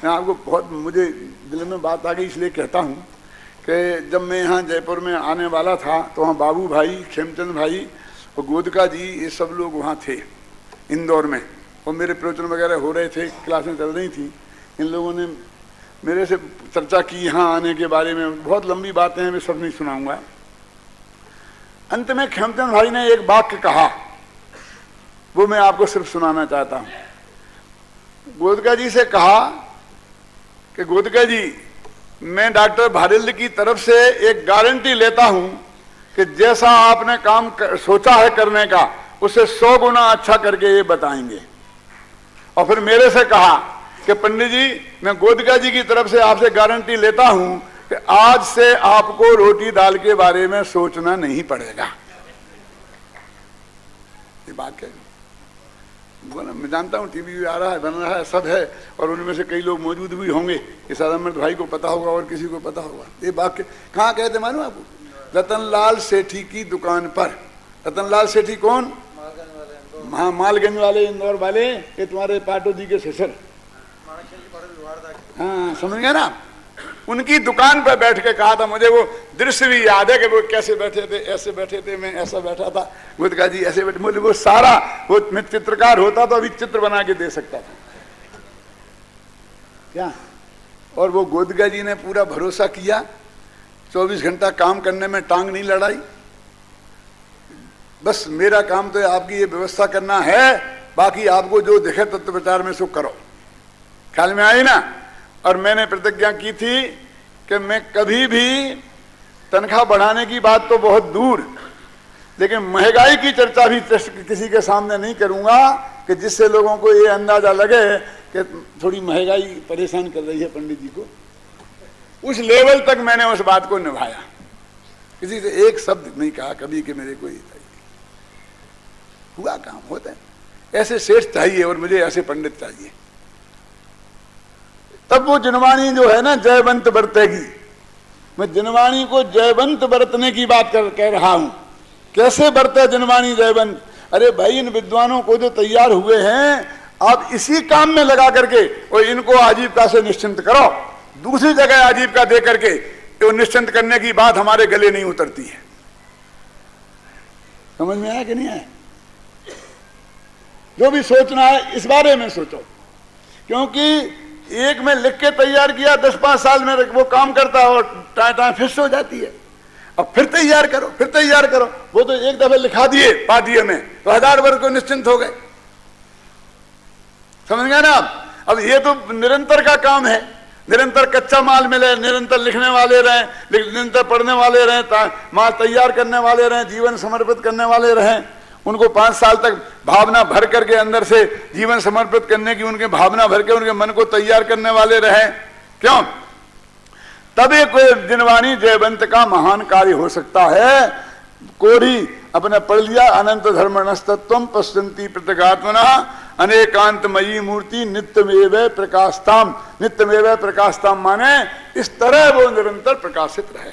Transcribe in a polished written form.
मैं आपको बहुत मुझे दिल में बात आ गई इसलिए कहता हूँ कि जब मैं यहाँ जयपुर में आने वाला था तो वहाँ बाबू भाई, खेमचंद भाई और गोदका जी, ये सब लोग वहाँ थे इंदौर में, और मेरे प्रवचन वगैरह हो रहे थे, क्लासें चल रही थी। इन लोगों ने मेरे से चर्चा की यहाँ आने के बारे में, बहुत लंबी बातें हैं, मैं सब नहीं सुनाऊंगा। अंत में खेमचंद भाई ने एक वाक्य कहा, वो मैं आपको सिर्फ सुनाना चाहता हूँ। गोदका जी से कहा कि गोदका जी, मैं डॉक्टर भारिल्द की तरफ से एक गारंटी लेता हूं कि जैसा आपने काम सोचा है करने का, उसे 100 गुना अच्छा करके ये बताएंगे। और फिर मेरे से कहा कि पंडित जी, मैं गोदका जी की तरफ से आपसे गारंटी लेता हूं कि आज से आपको रोटी दाल के बारे में सोचना नहीं पड़ेगा। ये बात है, मैं जानता हूँ टीवी भी आ रहा है, बन रहा है, सब है, और उनमें से कई लोग मौजूद भी होंगे। इस अमृत भाई को पता होगा और किसी को पता होगा। ये वाक्य कहाँ कहते मालूम आपको? रतनलाल सेठी की दुकान पर। रतनलाल सेठी कौन? हाँ, मालगंज वाले, इंदौर वाले, ये तुम्हारे पाटो जी के ससुर। हाँ, समझ गए ना? उनकी दुकान पर बैठ के कहा था। मुझे वो दृश्य भी याद है कि वो कैसे बैठे थे, ऐसे बैठे थे, मैं ऐसा बैठा था, गोदका जी ऐसे बैठे। मुझे वो सारा, वो मैं चित्रकार होता तो अभी चित्र बना के दे सकता था क्या। और वो गोदका जी ने पूरा भरोसा किया, 24 घंटा काम करने में टांग नहीं लड़ाई। बस मेरा काम तो आपकी ये व्यवस्था करना है, बाकी आपको जो दिखे तत्व प्रचार में सो करो। ख्याल में आई ना? और मैंने प्रतिज्ञा की थी कि मैं कभी भी तनख्वाह बढ़ाने की बात तो बहुत दूर, लेकिन महंगाई की चर्चा भी किसी के सामने नहीं करूंगा कि जिससे लोगों को ये अंदाजा लगे कि थोड़ी महंगाई परेशान कर रही है पंडित जी को। उस लेवल तक मैंने उस बात को निभाया, किसी से एक शब्द नहीं कहा कभी कि मेरे को ये चाहिए। हुआ काम होता है। ऐसे सेठ चाहिए और मुझे ऐसे पंडित चाहिए, तब वो जिनवाणी जो है ना जयवंत बरतेगी। मैं जिनवाणी को जयवंत बरतने की बात कह रहा हूं। कैसे बरते जिनवाणी जयवंत? अरे भाई, इन विद्वानों को जो तैयार हुए हैं, आप इसी काम में लगा करके और इनको आजीविका से निश्चिंत करो। दूसरी जगह आजीविका दे करके तो निश्चिंत करने की बात हमारे गले नहीं उतरती है। समझ में आया कि नहीं आया? जो भी सोचना है इस बारे में सोचो, क्योंकि एक में लिख के तैयार किया, 10-5 साल में वो काम करता है और टाइम फिक्स हो जाती है। अब फिर तैयार करो, फिर तैयार करो। वो तो एक दफे लिखा दिए पादिये में तो 1000 वर्ग को निश्चिंत हो गए। समझ गए ना आप? अब ये तो निरंतर का काम है। निरंतर कच्चा माल मिले, निरंतर लिखने वाले रहें, निरंतर पढ़ने वाले रहें, माल तैयार करने वाले रहें, जीवन समर्पित करने वाले रहें। उनको 5 साल तक भावना भर करके अंदर से जीवन समर्पित करने की उनके भावना भर के उनके मन को तैयार करने वाले रहे। क्यों? तभी कोई जिनवाणी जयवंत का महान कार्य हो सकता है। कोरी अपने पढ़ लिया, अनंत धर्मणस्तत्वम पश्यन्ति प्रत्यगात्मना अनेकांतमयी मूर्ति नित्यमेव प्रकाशताम। नित्यमेव प्रकाशताम माने इस तरह वो निरंतर प्रकाशित रहे।